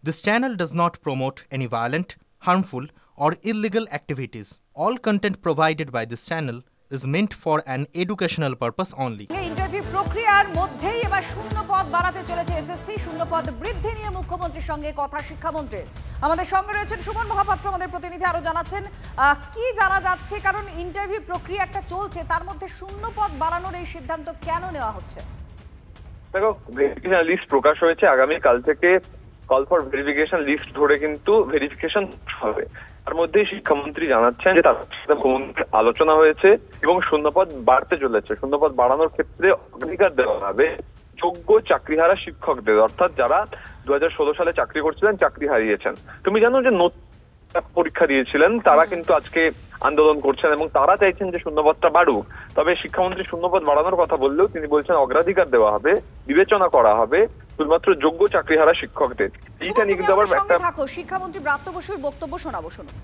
This channel does not promote any violent, harmful, or illegal activities. All content provided by this channel is meant for an educational purpose only. Interview প্রক্রিয়ার মধ্যেই এবার শূন্য পদ বাড়াতে চলেছে SSC. শূন্য পদ বৃদ্ধি নিয়ে মুখ্যমন্ত্রীর সঙ্গে কথা শিক্ষামন্ত্রীর। আমাদের সঙ্গে রয়েছেন সুমন মহাপাত্র, আমাদের প্রতিনিধি আরো জানাচ্ছেন কি জানা যাচ্ছে, কারণ ইন্টারভিউ প্রক্রিয়া একটা চলছে, তার মধ্যে শূন্য পদ বাড়ানোর এই সিদ্ধান্ত কেন নেওয়া হচ্ছে? দেখো, ভেরিফিকেশন লিস্ট প্রকাশ হয়েছে, আগামী কাল থেকে কল ফর ভেরিফিকেশন লিস্ট ধরে কিন্তু ভেরিফিকেশন হবে। তার মধ্যেই শিক্ষামন্ত্রী জানাচ্ছেন যে তার সাথে মুখ্যমন্ত্রীর আলোচনা হয়েছে এবং শূন্যপদ বাড়তে চলেছে। শূন্যপদ বাড়ানোর ক্ষেত্রে অগ্রাধিকার দেওয়া হবে যোগ্য চাকরিহারা শিক্ষকদের, অর্থাৎ যারা 2016 সালে চাকরি করছিলেন, চাকরি হারিয়েছেন। তুমি জানো যে পরীক্ষা দিয়েছিলেন, তারা কিন্তু আজকে আন্দোলন করছেন এবং তারা চাইছেন যে শূন্যপদটা বাড়ুক। তবে শিক্ষামন্ত্রী শূন্যপদ বাড়ানোর কথা বললেও তিনি বলছেন অগ্রাধিকার দেওয়া হবে, বিবেচনা করা হবে শুধুমাত্র যোগ্য চাকরিহারা শিক্ষকদের। এইটা নিয়ে কিন্তু আবার একটা শিক্ষামন্ত্রী ব্রাত্য বসুর বক্তব্য শোনাবো, শুনুন।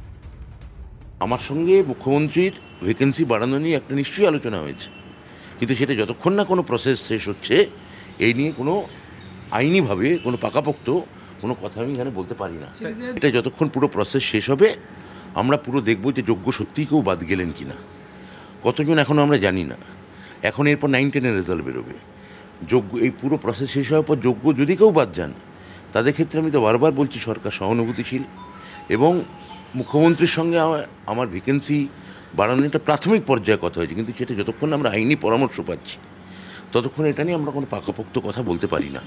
আমার সঙ্গে মুখ্যমন্ত্রীর ভ্যাকেন্সি বাড়ানো নিয়ে একটা নিশ্চয়ই আলোচনা হয়েছে, কিন্তু সেটা যতক্ষণ না কোনো প্রসেস শেষ হচ্ছে, এই নিয়ে কোনো আইনিভাবে কোনো পাকাপোক্ত কোনো কথা আমি এখানে বলতে পারি না। এটা যতক্ষণ পুরো প্রসেস শেষ হবে, আমরা পুরো দেখবো যে যোগ্য সত্যিই কেউ বাদ গেলেন কিনা, কতজন এখনও আমরা জানি না। এখন এরপর 9-10 রেজাল্ট বেরোবে। যোগ্য এই পুরো প্রসেস শেষ হওয়ার পর যোগ্য যদি কেউ বাদ যান, তাদের ক্ষেত্রে আমি তো বারবার বলছি সরকার সহানুভূতিশীল এবং মুখ্যমন্ত্রীর সঙ্গে আমার ভ্যাকেন্সি বাড়ানোর একটা প্রাথমিক পর্যায়ে কথা হয়েছে, কিন্তু সেটা যতক্ষণ আমরা আইনি পরামর্শ পাচ্ছি ততক্ষণ এটা নিয়ে আমরা কোনো পাকাপোক্ত কথা বলতে পারি না।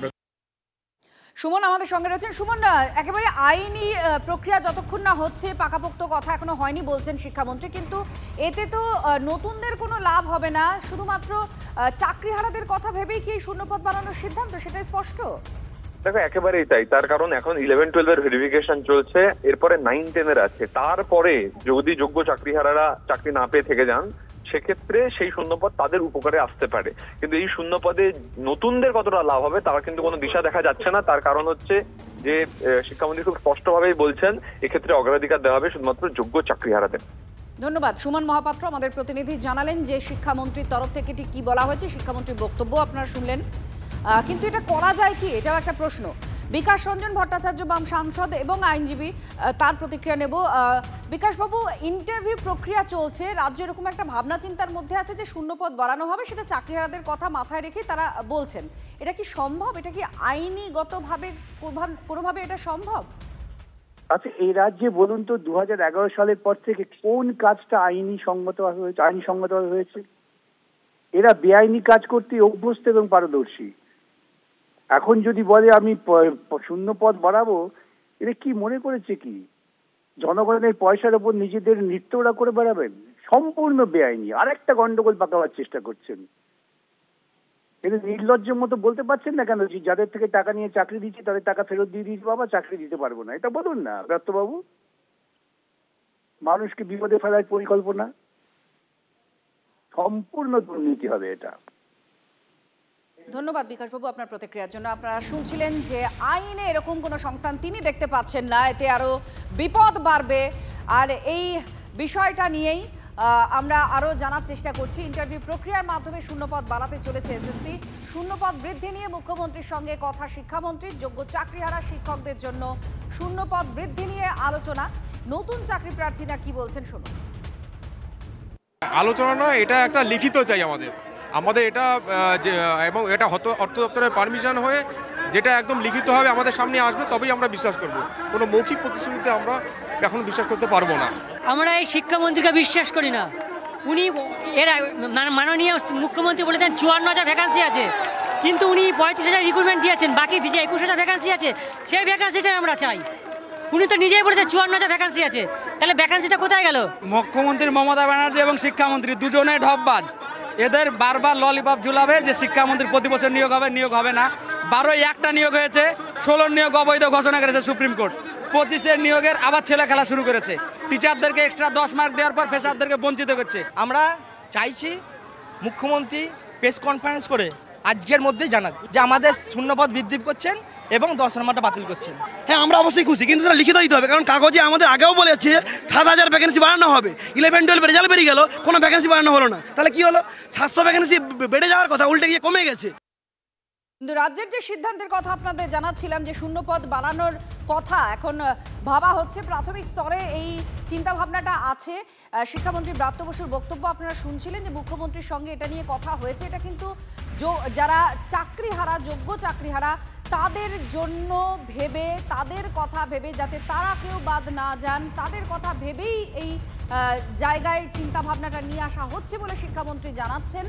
সুমন আমাদের সঙ্গে রয়েছেন। সুমন, একেবারে আইনি প্রক্রিয়া যতক্ষণ না হচ্ছে, পাকাপোক্ত কথা এখনো হয়নি বলছেন শিক্ষামন্ত্রী, কিন্তু এতে তো নতুনদের কোনো লাভ হবে না, শুধুমাত্র চাকরিহারাদের কথা ভেবেই কি শূন্যপদ বাড়ানোর সিদ্ধান্ত, সেটাই স্পষ্ট। দেখো, একেবারেই তাই। তার কারণ এখন 11-12 এর ভেরিফিকেশন চলছে, এরপরে 9-10 এর আছে। তারপরে যদি যোগ্য চাকরিহারারা চাকরি না পেয়ে থেকে যান, সেক্ষেত্রে সেই শূন্যপদ তাদের উপকারে আসতে পারে। কিন্তু এই শূন্যপদে নতুনদের কতটা লাভ হবে তার কিন্তু কোনো দিশা দেখা যাচ্ছে না। তার কারণ হচ্ছে যে শিক্ষামন্ত্রী খুব স্পষ্টভাবেই বলছেন এক্ষেত্রে অগ্রাধিকার দেওয়া হবে শুধুমাত্র যোগ্য চাকরিহারাদের। ধন্যবাদ। সুমন মহাপাত্র আমাদের প্রতিনিধি জানালেন যে শিক্ষামন্ত্রীর তরফ থেকে ঠিক কি বলা হয়েছে। শিক্ষামন্ত্রীর বক্তব্য আপনারা শুনলেন, কিন্তু এটা করা যায় কি, এটাও একটা প্রশ্ন। বিকাশ রঞ্জন ভট্টাচার্য, বাম সাংসদ এবং আইনজীবী, তার প্রতিক্রিয়া নেব। বিকাশবাবু, ইন্টারভিউ প্রক্রিয়া চলছে, রাজ্য এরকম একটা ভাবনা চিন্তার মধ্যে আছে যে শূন্যপদ বাড়ানো হবে, সেটা চাকরিহারাদের কথা মাথায় রেখে তারা বলছেন। এটা কি সম্ভব? এটা কি আইনিগতভাবে কোনোভাবে এটা সম্ভব? আচ্ছা, এই রাজ্যে বলুন তো 2011 সালের পর থেকে কোন কাজটা আইনসঙ্গতভাবে হয়েছে? এরা বেআইনি কাজ করতে অভ্যস্ত এবং পারদর্শী। এখন যদি বলে আমি শূন্য পদ বাড়াবো, এটা কি মনে করেছে কি জনগণের পয়সার ওপর নিজেদের নৃত্য ওরা করে বেড়াবেন? সম্পূর্ণ বেআইনি। আরেকটা গন্ডগোল পাকাবার চেষ্টা করছেন। এটা নির্লজ্জের মতো বলতে পারছেন না কেন? যাদের থেকে টাকা নিয়ে চাকরি দিচ্ছে তাদের টাকা ফেরত দিয়ে দিয়েছে, বাবা চাকরি দিতে পারবো না, এটা বলুন না ব্রাত্যবাবু। মানুষকে বিপদে ফেলার পরিকল্পনা, সম্পূর্ণ দুর্নীতি হবে এটা। ধন্যবাদ বিকাশবাবু আপনার প্রতিক্রিয়ার জন্য। আপনারা শুনছিলেন যে আইনে এরকম কোনো সংস্থান তিনি দেখতে পাচ্ছেন না, এতে আরও বিপদ বাড়বে। আর এই বিষয়টা নিয়েই আমরা আরও জানার চেষ্টা করছি। ইন্টারভিউ প্রক্রিয়ার মাধ্যমে শূন্যপদ বাড়াতে চলেছে এসএসসি। শূন্যপদ বৃদ্ধি নিয়ে মুখ্যমন্ত্রীর সঙ্গে কথা শিক্ষামন্ত্রীর। যোগ্য চাকরিহারা শিক্ষকদের জন্য শূন্যপদ বৃদ্ধি নিয়ে আলোচনা। নতুন চাকরি প্রার্থীরা কি বলছেন শুনুন। আলোচনা নয়, এটা একটা লিখিত চাই আমাদের এটা, এবং এটা অর্থ দপ্তরের পারমিশন হয়ে যেটা একদম লিখিতভাবে আমাদের সামনে আসবে, তবেই আমরা বিশ্বাস করব। কোনো মৌখিক প্রতিশ্রুতিতে আমরা এখন বিশ্বাস করতে পারবো না। আমরা এই শিক্ষামন্ত্রীকে বিশ্বাস করি না। উনি মাননীয় মুখ্যমন্ত্রী বলেছেন 54,000 ভ্যাকান্সি আছে, কিন্তু উনি 35,000 রিক্রুটমেন্ট দিয়েছেন, বাকি 21,000 ভ্যাকান্সি আছে, সেই ভ্যাকান্সিটাই আমরা চাই। উনি তো নিজেই বলেছেন 54,000 ভ্যাকান্সি আছে, তাহলে ভ্যাকান্সিটা কোথায় গেল? মুখ্যমন্ত্রী মমতা ব্যানার্জি এবং শিক্ষামন্ত্রী দুজনেই ঢপবাজ। এদের বারবার ললিপপ ঝুলাবে যে শিক্ষামন্ত্রী প্রতি বছর নিয়োগ হবে না। 12 একটা নিয়োগ হয়েছে, 16 নিয়োগ অবৈধ ঘোষণা করেছে সুপ্রিম কোর্ট। 25 নিয়োগের আবার ছেলে খেলা শুরু করেছে। টিচারদেরকে এক্সট্রা 10 মার্ক দেওয়ার পর ফ্রেশারদেরকে বঞ্চিত করছে। আমরা চাইছি মুখ্যমন্ত্রী প্রেস কনফারেন্স করে আজকের মধ্যেই জানাক যে আমাদের শূন্যপদ বৃদ্ধি করছেন এবং 10 নম্বরটা বাতিল করছেন। হ্যাঁ, আমরা অবশ্যই খুশি, কিন্তু সেটা লিখিত দিতে হবে, কারণ কাগজে আমাদের আগেও বলেছে 7,000 ভ্যাকেন্সি বাড়ানো হবে। 11-12 রেজাল্ট বেরিয়ে গেল, কোনো ভ্যাকেন্সি বাড়ানো হলো না। তাহলে কি হলো? 700 ভ্যাকেন্সি বেড়ে যাওয়ার কথা উল্টে গিয়ে কমে গেছে। কিন্তু রাজ্যের যে সিদ্ধান্তের কথা আপনাদের জানাচ্ছিলাম যে শূন্যপদ বাড়ানোর কথা এখন ভাবা হচ্ছে, প্রাথমিক স্তরে এই চিন্তাভাবনাটা আছে। শিক্ষামন্ত্রী ব্রাত্য বসুর বক্তব্য আপনারা শুনছিলেন যে মুখ্যমন্ত্রীর সঙ্গে এটা নিয়ে কথা হয়েছে। এটা কিন্তু যারা চাকরিহারা, যোগ্য চাকরিহারা, তাদের জন্য ভেবে, তাদের কথা ভেবে, যাতে তারা কেউ বাদ না যান, তাদের কথা ভেবেই এই জায়গায় চিন্তাভাবনাটা নিয়ে আসা হচ্ছে বলে শিক্ষামন্ত্রী জানাচ্ছেন।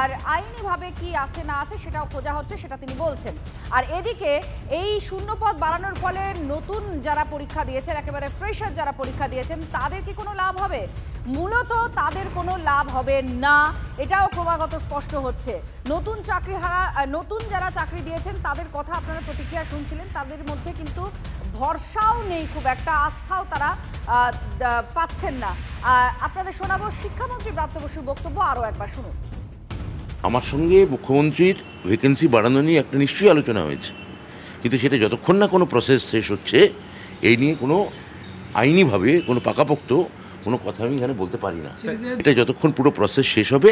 আর আইনিভাবে কি আছে না আছে সেটাও খোঁজা হচ্ছে, সেটা তিনি বলছেন। আর এদিকে এই শূন্যপদ বাড়ানোর ফলে নতুন যারা পরীক্ষা দিয়েছেন, একেবারে ফ্রেশার যারা পরীক্ষা দিয়েছেন, তাদের কি কোনো লাভ হবে? মূলত তাদের কোনো লাভ হবে না, এটাও ক্রমাগত স্পষ্ট হচ্ছে। নতুন যারা চাকরি দিয়েছেন তাদের কথা আপনারা প্রতিক্রিয়া শুনছিলেন, তাদের মধ্যে কিন্তু ভরসাও নেই, খুব একটা আস্থাও তারা পাচ্ছেন না। আপনাদের শোনাবো শিক্ষামন্ত্রী ব্রাত্য বসুর বক্তব্য, আরও একবার শুনুন। আমার সঙ্গে মুখ্যমন্ত্রীর ভ্যাকেন্সি বাড়ানো নিয়ে একটা নিশ্চয়ই আলোচনা হয়েছে, কিন্তু সেটা যতক্ষণ না কোনো প্রসেস শেষ হচ্ছে এই নিয়ে কোনো আইনিভাবে কোনো পাকাপোক্ত কোনো কথা আমি এখানে বলতে পারি না। এটা যতক্ষণ পুরো প্রসেস শেষ হবে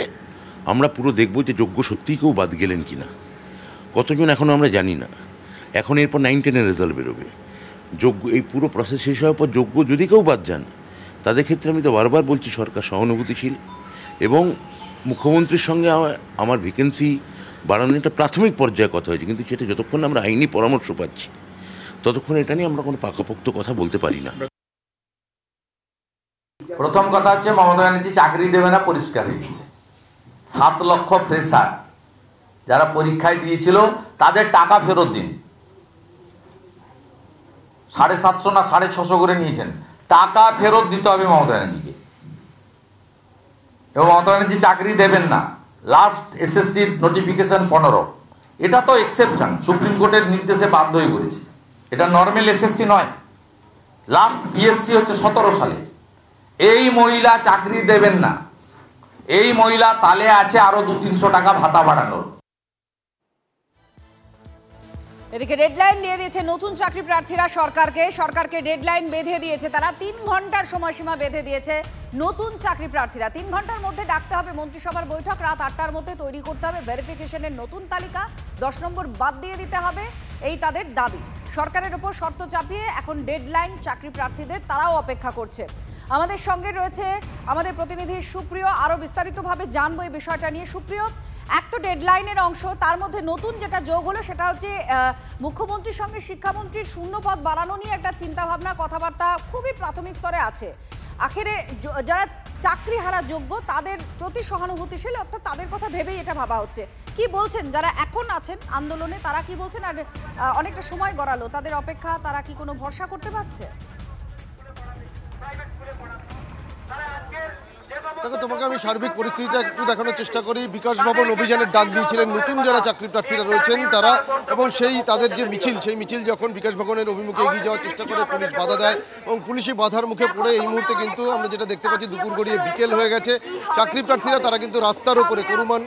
আমরা পুরো দেখব যে যোগ্য সত্যিই কেউ বাদ গেলেন কিনা, কতজন এখনও আমরা জানি না। এখন এরপর 9-10-এর রেজাল্ট বেরোবে। যোগ্য এই পুরো প্রসেস শেষ হওয়ার পর যোগ্য যদি কেউ বাদ যান তাদের ক্ষেত্রে আমি তো বারবার বলছি সরকার সহানুভূতিশীল, এবং মুখ্যমন্ত্রীর সঙ্গে আমার ভ্যাকেন্সি বাড়ানোর একটা প্রাথমিক পর্যায়ে কথা হয়েছে, কিন্তু সেটা যতক্ষণ আমরা আইনি পরামর্শ পাচ্ছি ততক্ষণ এটা নিয়ে আমরা কোনো পাকাপোক্ত কথা বলতে পারি না। প্রথম কথা হচ্ছে মমতা ব্যানার্জি চাকরি দেবে না, পরিষ্কার হয়ে গেছে। 7 লক্ষ ফ্রেশার যারা পরীক্ষায় দিয়েছিল তাদের টাকা ফেরত দিন। 750 না 650 করে নিয়েছেন, টাকা ফেরত দিতে হবে মমতা ব্যানার্জিকে। এবং মমতা ব্যানার্জি চাকরি দেবেন না। লাস্ট এসএসসির নোটিফিকেশন 15, এটা তো এক্সেপশন, সুপ্রিম কোর্টের নির্দেশে বাধ্য হয়ে করেছে, এটা নর্মাল এসএসসি নয়। লাস্ট পিএসসি হচ্ছে 17 সালে। এই মহিলা চাকরি দেবেন না, এই মহিলা তালে আছে আরো 200-300 টাকা ভাতা বাড়ানোর। এদিকে ডেডলাইন দিয়ে দিয়েছে নতুন চাকরি প্রার্থীরা সরকারকে ডেডলাইন বেঁধে দিয়েছে তারা। 3 ঘন্টার সময়সীমা বেঁধে দিয়েছে নতুন চাকরি প্রার্থীরা। 3 ঘন্টার মধ্যে ডাকতে হবে মন্ত্রিসভার বৈঠক, রাত 8টার মধ্যে তৈরি করতে হবে ভেরিফিকেশনের নতুন তালিকা, 10 নম্বর বাদ দিয়ে দিতে হবে, এই তাদের দাবি। সরকারের ওপর শর্ত চাপিয়ে এখন ডেডলাইন চাকরি প্রার্থীদের, তারাও অপেক্ষা করছে। আমাদের সঙ্গে রয়েছে আমাদের প্রতিনিধি সুপ্রিয়, আরও বিস্তারিতভাবে জানবো এই বিষয়টা নিয়ে। সুপ্রিয়, এক তো ডেডলাইনের অংশ, তার মধ্যে নতুন যেটা যোগ হলো সেটা হচ্ছে মুখ্যমন্ত্রীর সঙ্গে শিক্ষামন্ত্রীর শূন্যপদ বাড়ানো নিয়ে একটা চিন্তাভাবনা, কথাবার্তা খুবই প্রাথমিক স্তরে আছে। আখেরে যারা চাকরিহারা যোগ্য তাদের প্রতি সহানুভূতিশীল, অর্থাৎ তাদের কথা ভেবেই এটা ভাবা হচ্ছে। কি বলছেন যারা এখন আছেন আন্দোলনে, তারা কি বলছেন? আর অনেকটা সময় গড়ালো তাদের অপেক্ষা, তারা কি কোনো ভরসা করতে পারছে? দেখো, তোমাকে আমি সার্বিক পরিস্থিতিটা একটু দেখানোর চেষ্টা করি। বিকাশ ভবন অভিযানের ডাক দিয়েছিলেন নতুন যারা চাকরি প্রার্থীরা রয়েছেন তারা, এবং সেই তাদের যে মিছিল, সেই মিছিল যখন বিকাশ ভবনের অভিমুখে এগিয়ে যাওয়ার চেষ্টা করে পুলিশ বাধা দেয়, এবং পুলিশি বাধার মুখে পড়ে এই মুহূর্তে কিন্তু আমরা যেটা দেখতে পাচ্ছি দুপুর গড়িয়ে বিকেল হয়ে গেছে। চাকরি প্রার্থীরা তারা কিন্তু রাস্তার ওপরে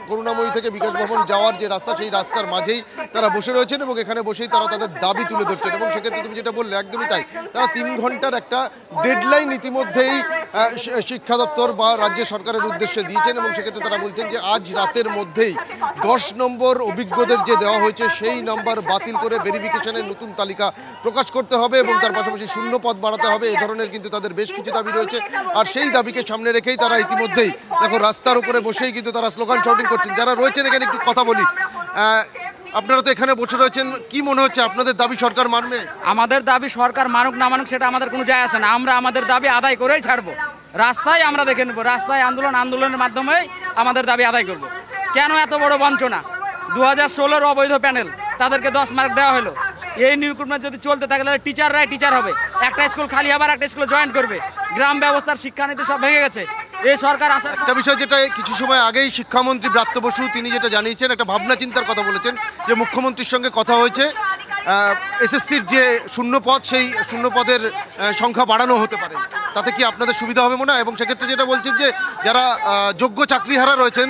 করুণাময়ী থেকে বিকাশ ভবন যাওয়ার যে রাস্তা, সেই রাস্তার মাঝেই তারা বসে রয়েছেন, এবং এখানে বসেই তারা তাদের দাবি তুলে ধরছেন। এবং সেক্ষেত্রে তুমি যেটা বললে একদমই তাই, তারা 3 ঘন্টার একটা ডেডলাইন ইতিমধ্যেই শিক্ষা দপ্তর বা রাজ্য সরকারের উদ্দেশ্যে দিয়েছেন, এবং সেক্ষেত্রে তারা বলছেন যে আজ রাতের মধ্যেই 10 নম্বর অভিজ্ঞদের যে দেওয়া হয়েছে সেই নাম্বার বাতিল করে ভেরিফিকেশনের নতুন তালিকা প্রকাশ করতে হবে, এবং তার পাশাপাশি শূন্য পদ বাড়াতে হবে। এই ধরনের কিন্তু তাদের বেশ কিছু দাবি রয়েছে, আর সেই দাবিকে সামনে রেখেই তারা ইতিমধ্যেই দেখো রাস্তার উপরে বসেই কিন্তু তারা স্লোগান শাউটিং করছেন। যারা রয়েছেন এখানে একটু কথা বলি, আপনারা তো এখানে বসে রয়েছেন, কি মনে হচ্ছে আপনাদের দাবি সরকার মানবে? আমাদের দাবি সরকার মানুক না মানুক সেটা আমাদের কোনো যায় আসে না, আমরা আমাদের দাবি আদায় করেই ছাড়বো। রাস্তায় আমরা দেখে নেবো, রাস্তায় আন্দোলনের মাধ্যমে আমাদের দাবি আদায় করব। কেন এত বড় বঞ্চনা? 2016-র অবৈধ প্যানেল, তাদেরকে 10 মার্ক দেওয়া হলো। এই রিক্রুটমেন্ট যদি চলতে থাকে তাহলে টিচাররাই টিচার হবে, একটা স্কুল খালি আবার একটা স্কুলে জয়েন করবে। গ্রাম ব্যবস্থার শিক্ষানীতি সব ভেঙে গেছে। এই সরকার আসার একটা বিষয় যেটা কিছু সময় আগেই শিক্ষামন্ত্রী ব্রাত্য বসু তিনি যেটা জানিয়েছেন, একটা ভাবনা চিন্তার কথা বলেছেন যে মুখ্যমন্ত্রীর সঙ্গে কথা হয়েছে, এসএসসির যে শূন্যপদ সেই শূন্যপদের সংখ্যা বাড়ানো হতে পারে, তাতে কি আপনাদের সুবিধা হবে মনে হয়? এবং সেক্ষেত্রে যেটা বলছেন যে যারা যোগ্য চাকরিহারা রয়েছেন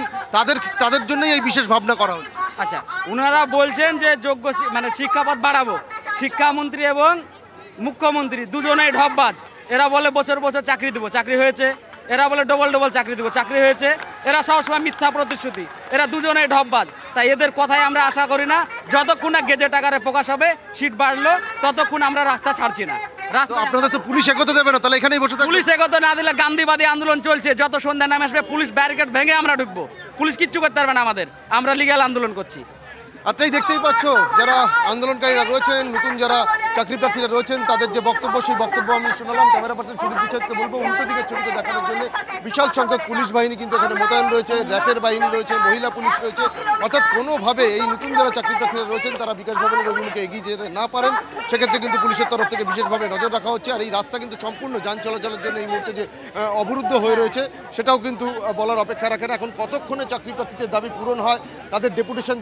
তাদের জন্যই এই বিশেষ ভাবনা করা হচ্ছে। আচ্ছা, ওনারা বলছেন যে যোগ্য মানে শিক্ষাপদ বাড়াবো। শিক্ষামন্ত্রী এবং মুখ্যমন্ত্রী দুজনেই ঢপবাজ। এরা বলে বছর বছর চাকরি দেবো, চাকরি হয়েছে। এরা বলে ডবল চাকরি দেবো, চাকরি হয়েছে। এরা সবসময় মিথ্যা প্রতিশ্রুতি। এরা দুজনেই ঢপবাজ। তাই এদের কথাই আমরা আশা করি না, যতক্ষণ না গেজেট আকারে প্রকাশ হবে, সিট বাড়লো, ততক্ষণ আমরা রাস্তা ছাড়ছি না। আপনাদের তো পুলিশ এগোতে দেবে না, তাহলে এখানেই বসে থাকবেন? পুলিশ এগোতে না দিলে গান্ধীবাদী আন্দোলন চলছে, যত সন্ধ্যা নামে আসবে পুলিশ ব্যারিকেড ভেঙে আমরা ঢুকবো। পুলিশ কিচ্ছু করতে পারবে না আমাদের, আমরা লিগ্যাল আন্দোলন করছি। আচ্ছাই দেখতেই পাচ্ছ যারা আন্দোলনকারীরা রয়েছেন, নতুন যারা চাকরি প্রার্থীরা রয়েছেন, তাদের যে বক্তব্য, সেই বক্তব্য আমি শোনালাম। ক্যামেরা পার্সন সুদীপ বিচ্ছেদকে বলবো উল্টো দিকের ছবিটা দেখানোর জন্য। বিশাল সংখ্যক পুলিশ বাহিনী কিন্তু এখানে মোতায়েন রয়েছে, র্যাফের বাহিনী রয়েছে, মহিলা পুলিশ রয়েছে। অর্থাৎ কোনোভাবে এই নতুন যারা চাকরি প্রার্থীরা রয়েছেন তারা বিকাশ ভবনের অভিমুখে এগিয়ে যেতে না পারেন, সেক্ষেত্রে কিন্তু পুলিশের তরফ থেকে বিশেষভাবে নজর রাখা হচ্ছে। আর এই রাস্তা কিন্তু সম্পূর্ণ যান চলাচলের জন্য এই মুহূর্তে যে অবরুদ্ধ হয়ে রয়েছে সেটাও কিন্তু বলার অপেক্ষা রাখে না। এখন কতক্ষণে চাকরি প্রার্থীদের দাবি পূরণ হয়, তাদের ডেপুটেশন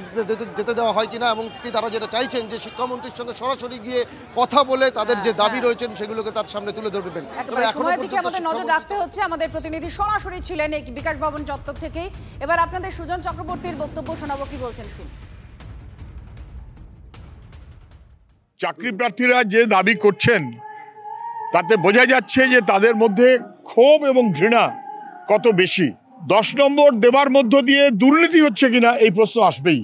যেতে দেওয়া হয় কিনা, এবং তারা যেটা চাইছেন যে শিক্ষামন্ত্রীর সঙ্গে সরাসরি গিয়ে কথা বলে তাদের যে দাবি রয়েছেন সেগুলোকে তার সামনে তুলে ধরবেন। সময়ের দিকে আমাদের নজর রাখতে হচ্ছে। আমাদের প্রতিনিধি সরাসরি ছিলেন এই বিকাশ ভবন চত্বর থেকেই। এবার আপনাদের সুজন চক্রবর্তীর বক্তব্য শোনাবো, কি বলছেন শুন। চাকরি প্রার্থীরা যে দাবি করছেন তাতে বোঝা যাচ্ছে যে তাদের মধ্যে ক্ষোভ এবং ঘৃণা কত বেশি। 10 নম্বর দেবার মধ্য দিয়ে দুর্নীতি হচ্ছে কিনা এই প্রশ্ন আসবেই,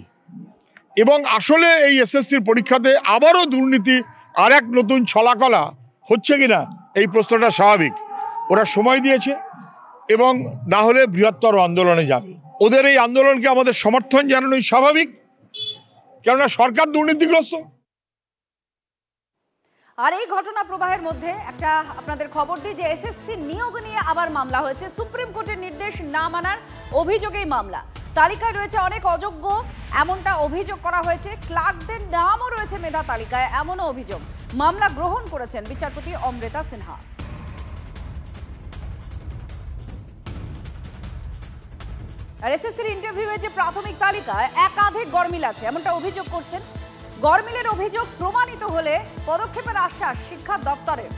এবং আসলে এই এসএসসির পরীক্ষাতে আবারও দুর্নীতি আর এক নতুন ছলাকলা হচ্ছে কিনা এই প্রশ্নটা স্বাভাবিক। ওরা সময় দিয়েছে এবং না হলে বৃহত্তর আন্দোলনে যাবে। ওদের এই আন্দোলনকে আমাদের সমর্থন জানানোই স্বাভাবিক, কেননা সরকার দুর্নীতিগ্রস্ত। আর এই ঘটনা প্রবাহের মধ্যে একটা আপনাদের খবর দিই যে এসএসসি নিয়োগ নিয়ে আবার মামলা হয়েছে। সুপ্রিম কোর্টের নির্দেশ না মানার অভিযোগেই মামলা। তালিকায় রয়েছে অনেক অযোগ্য, এমনটা অভিযোগ করা হয়েছে। ক্লার্কদের নামও রয়েছে মেধা তালিকায়, এমনও অভিযোগ। মামলা গ্রহণ করেছেন বিচারপতি অমৃতা সিনহা। আর এসএসসির ইন্টারভিউয়ে যে প্রাথমিক তালিকায় একাধিক গরমিল আছে, এমনটা অভিযোগ করছেন। গরমিলের অভিযোগ প্রমাণিত হলে পদক্ষেপের আশ্বাস শিক্ষা দপ্তরের।